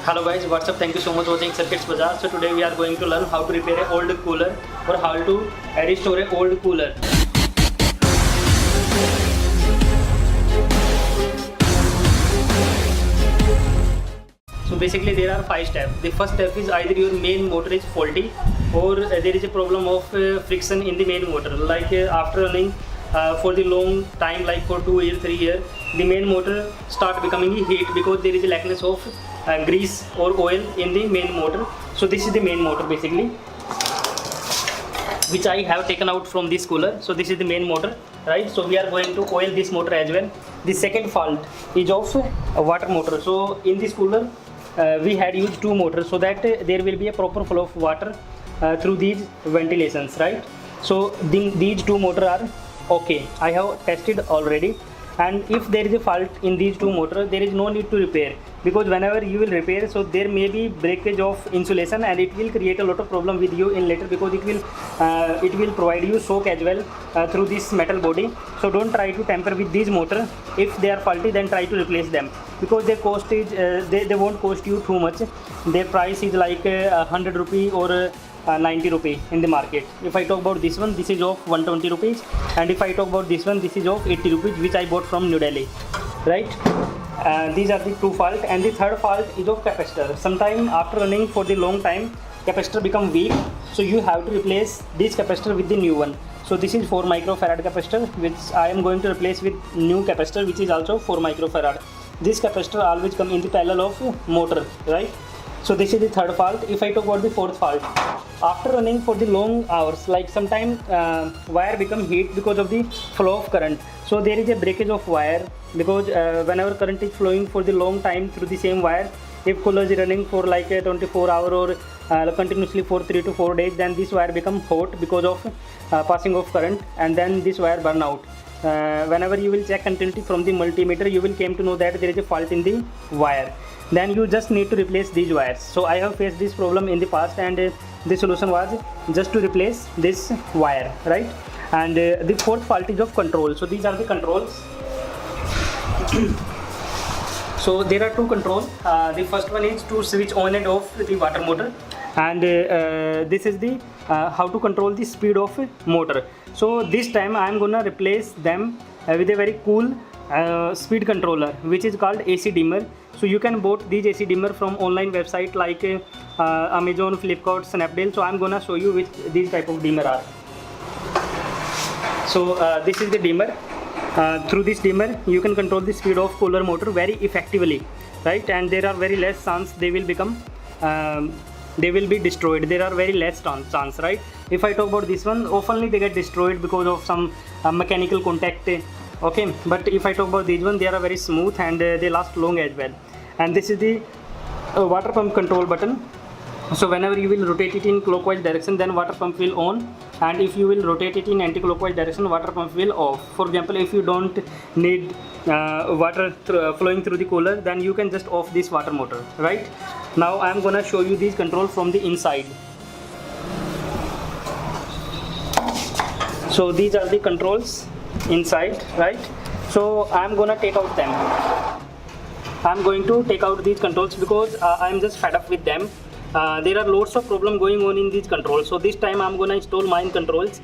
Hello guys, what's up? Thank you so much for watching Circuits Bazaar. So today we are going to learn how to repair an old cooler or how to restore an old cooler. So basically there are 5 steps. The first step is either your main motor is faulty or there is a problem of friction in the main motor. Like after running for the long time, like for 2 years, 3 years, the main motor start becoming heat because there is a lackness of grease or oil in the main motor. So this is the main motor basically, which I have taken out from this cooler. So this is the main motor, right? So we are going to oil this motor as well. The second fault is of a water motor. So in this cooler we had used 2 motors so that there will be a proper flow of water through these ventilations, right? So these 2 motors are okay. I have tested already, and if there is a fault in these 2 motors, there is no need to repair, because whenever you will repair, so there may be breakage of insulation and it will create a lot of problem with you in later, because it will provide you shock as well through this metal body. So don't try to tamper with these motor. If they are faulty, then try to replace them, because their cost is they won't cost you too much. Their price is like 100 rupee or 90 rupee in the market. If I talk about this one, this is of 120 rupees, and if I talk about this one, this is of 80 rupees, which I bought from New Delhi, right? These are the 2 fault, and the third fault is of capacitor. Sometime after running for the long time, capacitor become weak, so you have to replace this capacitor with the new one. So this is 4 microfarad capacitor, which I am going to replace with new capacitor, which is also 4 microfarad. This capacitor always come in the parallel of motor, right? So this is the third fault. If I talk about the fourth fault, after running for the long hours, like sometime wire become heat because of the flow of current. So there is a breakage of wire, because whenever current is flowing for the long time through the same wire, if cooler is running for like a 24 hour or continuously for 3 to 4 days, then this wire become hot because of passing of current, and then this wire burn out. Whenever you will check continuity from the multimeter, you will came to know that there is a fault in the wire. Then you just need to replace these wires. So I have faced this problem in the past, and the solution was just to replace this wire, right? And the fourth fault is of control. So these are the controls. So there are 2 controls. The first one is to switch on and off the water motor, and this is the how to control the speed of motor. So this time I am gonna replace them with a very cool speed controller, which is called AC dimmer. So you can bought these AC dimmer from online website like Amazon, Flipkart, Snapdeal. So I'm gonna show you which these type of dimmer are. So this is the dimmer. Through this dimmer you can control the speed of cooler motor very effectively, right? And there are very less chance they will become they will be destroyed. There are very less chance, right? If I talk about this one, oftenly they get destroyed because of some mechanical contact, okay? But if I talk about these one, they are very smooth and they last long as well. And this is the water pump control button. So whenever you will rotate it in clockwise direction, then water pump will on, and if you will rotate it in anti-clockwise direction, water pump will off. For example, if you don't need water flowing through the cooler, then you can just off this water motor, right? Now I am gonna show you these controls from the inside. So these are the controls inside, right? So I am gonna take out them. I'm going to take out these controls because I'm just fed up with them. There are lots of problem going on in these controls. So this time I'm gonna install mine controls.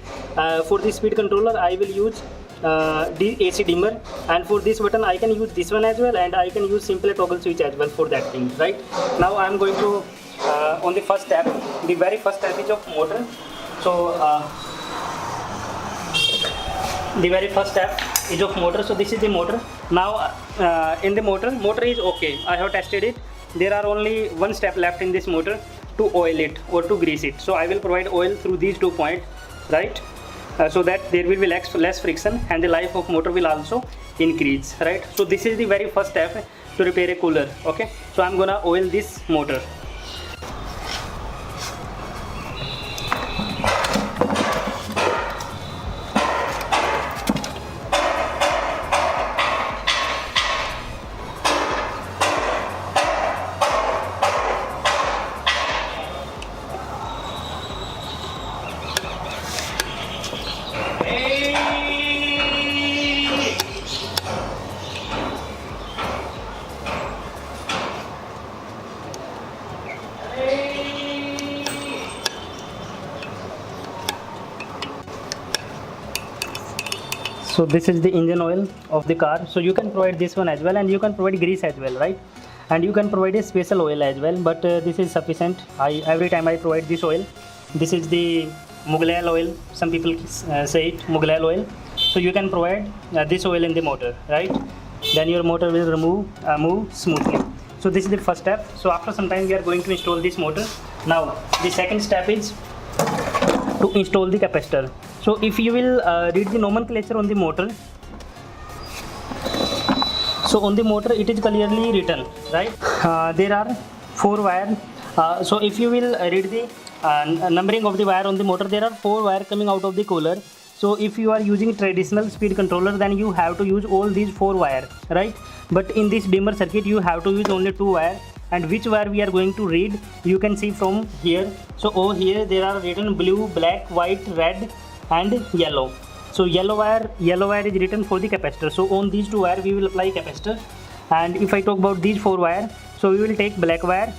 For the speed controller I will use the AC dimmer, and for this button I can use this one as well, and I can use simple toggle switch as well for that thing, right? Now I'm going to on the first step, the very first step is of motor. So the very first step is of motor. So this is the motor. Now in the motor is okay. I have tested it. There are only 1 step left in this motor, to oil it or to grease it. So I will provide oil through these 2 points, right? So that there will be less friction and the life of motor will also increase, right? So this is the very first step to repair a cooler, okay? So I'm gonna oil this motor. So this is the engine oil of the car. So you can provide this one as well, and you can provide grease as well, right? And you can provide a special oil as well, but this is sufficient. Every time I provide this oil. This is the Mughal oil. Some people say it Mughal oil. So you can provide this oil in the motor, right? Then your motor will move smoothly. So this is the first step. So after some time we are going to install this motor. Now the second step is to install the capacitor. So if you will read the nomenclature on the motor, so on the motor it is clearly written, right? There are 4 wire. So if you will read the numbering of the wire on the motor, there are 4 wire coming out of the cooler. So if you are using traditional speed controller, then you have to use all these 4 wire, right? But in this dimmer circuit you have to use only 2 wire. And which wire we are going to read, you can see from here. So over here there are written blue, black, white, red and yellow. So yellow wire is written for the capacitor. So on these 2 wire we will apply capacitor. And if I talk about these 4 wire, so we will take black wire,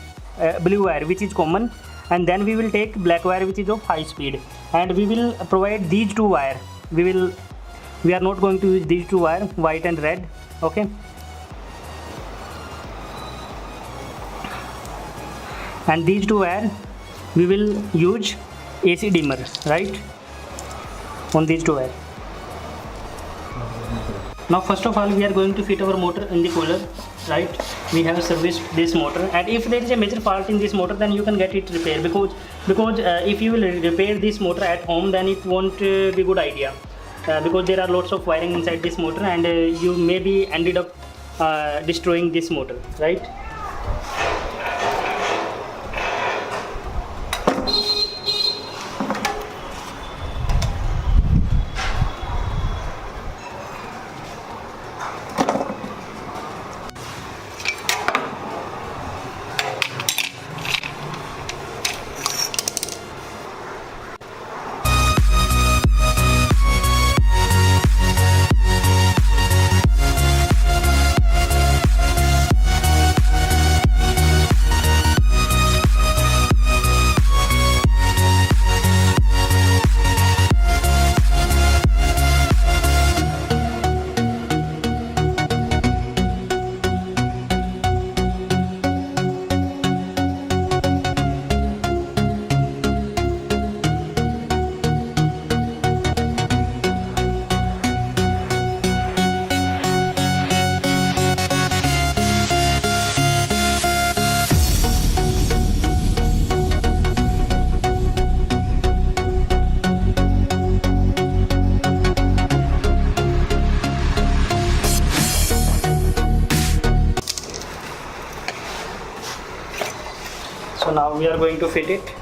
blue wire which is common, and then we will take black wire which is of high speed, and we will provide these 2 wire. We are not going to use these 2 wire, white and red, okay? And these 2 wire we will use AC dimmer, right, on these 2 wire. Now first of all we are going to fit our motor in the cooler, right? We have serviced this motor, and if there is a major fault in this motor, then you can get it repaired, because if you will repair this motor at home, then it won't be good idea, because there are lots of wiring inside this motor, and you maybe ended up destroying this motor, right? So now we are going to fit it.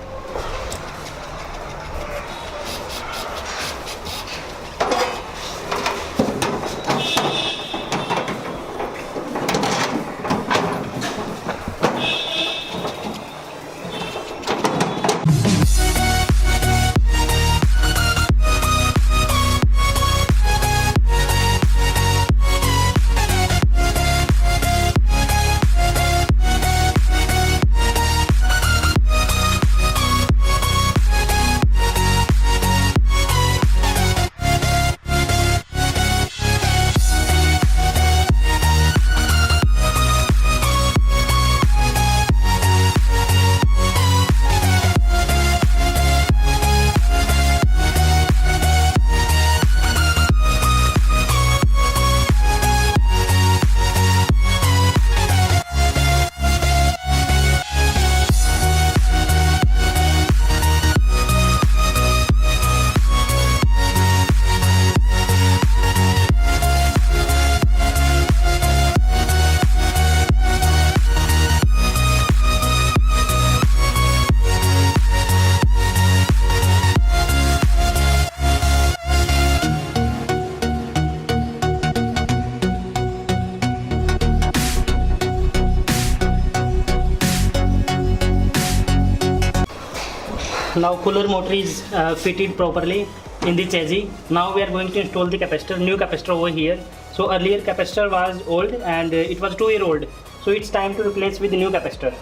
Now cooler motor is fitted properly in the chassis. Now we are going to install the capacitor, new capacitor over here. So earlier capacitor was old and it was 2-year-old. So it's time to replace with the new capacitor.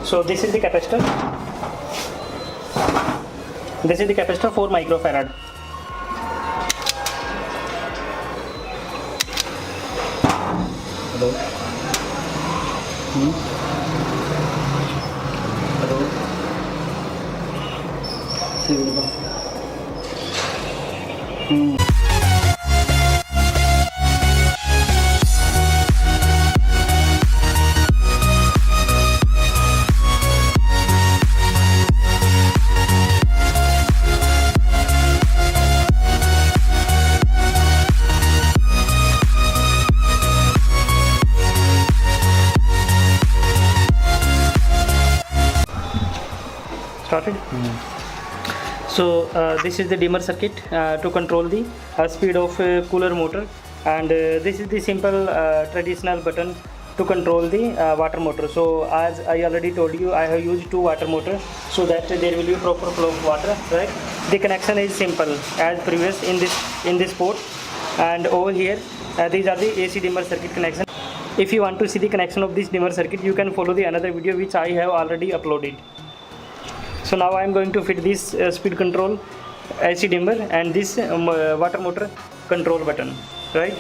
So this is the capacitor. This is the capacitor 4 microfarad. Hello. Hello. Started. So this is the dimmer circuit to control the speed of cooler motor, and this is the simple traditional button to control the water motor. So as I already told you, I have used 2 water motors so that there will be proper flow of water, right? The connection is simple as previous in this port, and over here these are the AC dimmer circuit connection. If you want to see the connection of this dimmer circuit, you can follow the another video which I have already uploaded. So now I am going to fit this speed control AC dimmer and this water motor control button, right?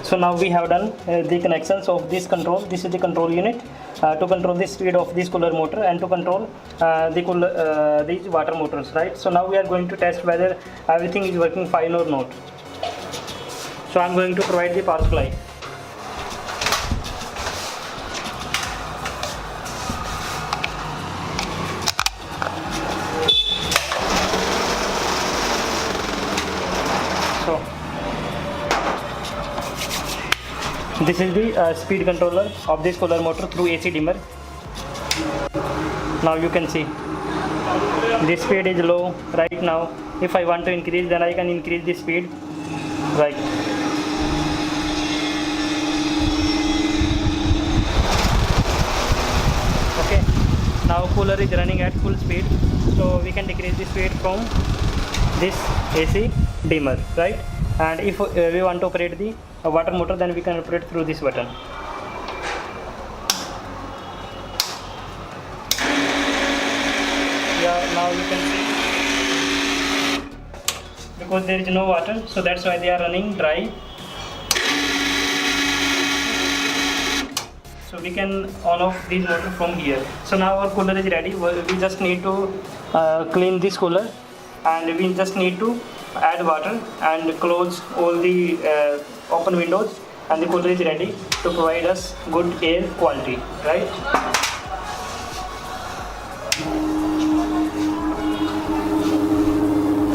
So now we have done the connections of this control. This is the control unit to control the speed of this cooler motor and to control these water motors, right? So now we are going to test whether everything is working fine or not. So I am going to provide the power supply. So this is the speed controller of this cooler motor through AC dimmer. Now you can see the speed is low right now. If I want to increase, then I can increase the speed, right? Okay, now cooler is running at full speed, so we can decrease the speed from this AC dimmer, right? And if we want to operate the water motor, then we can operate through this button. Yeah, now you can see, because there is no water, so that's why they are running dry. So we can on off this motor from here. So now our cooler is ready. We just need to clean this cooler, and we just need to add water and close all the open windows, and the cooler is ready to provide us good air quality, right?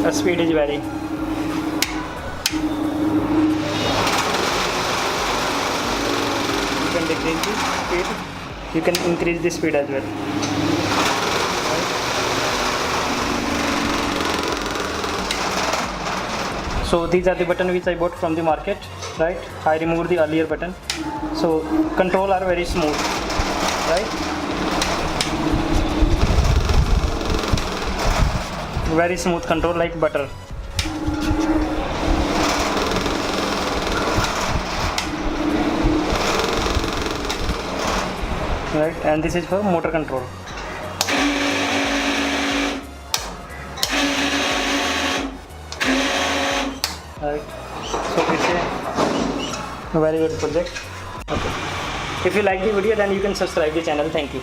The speed is very. You can decrease the speed, you can increase the speed as well. So these are the buttons which I bought from the market, right? I removed the earlier button. So control are very smooth. right? Very smooth control like butter. Right, and this is for motor control. Right, so it's a very good project. Okay, if you like the video, then you can subscribe the channel. Thank you.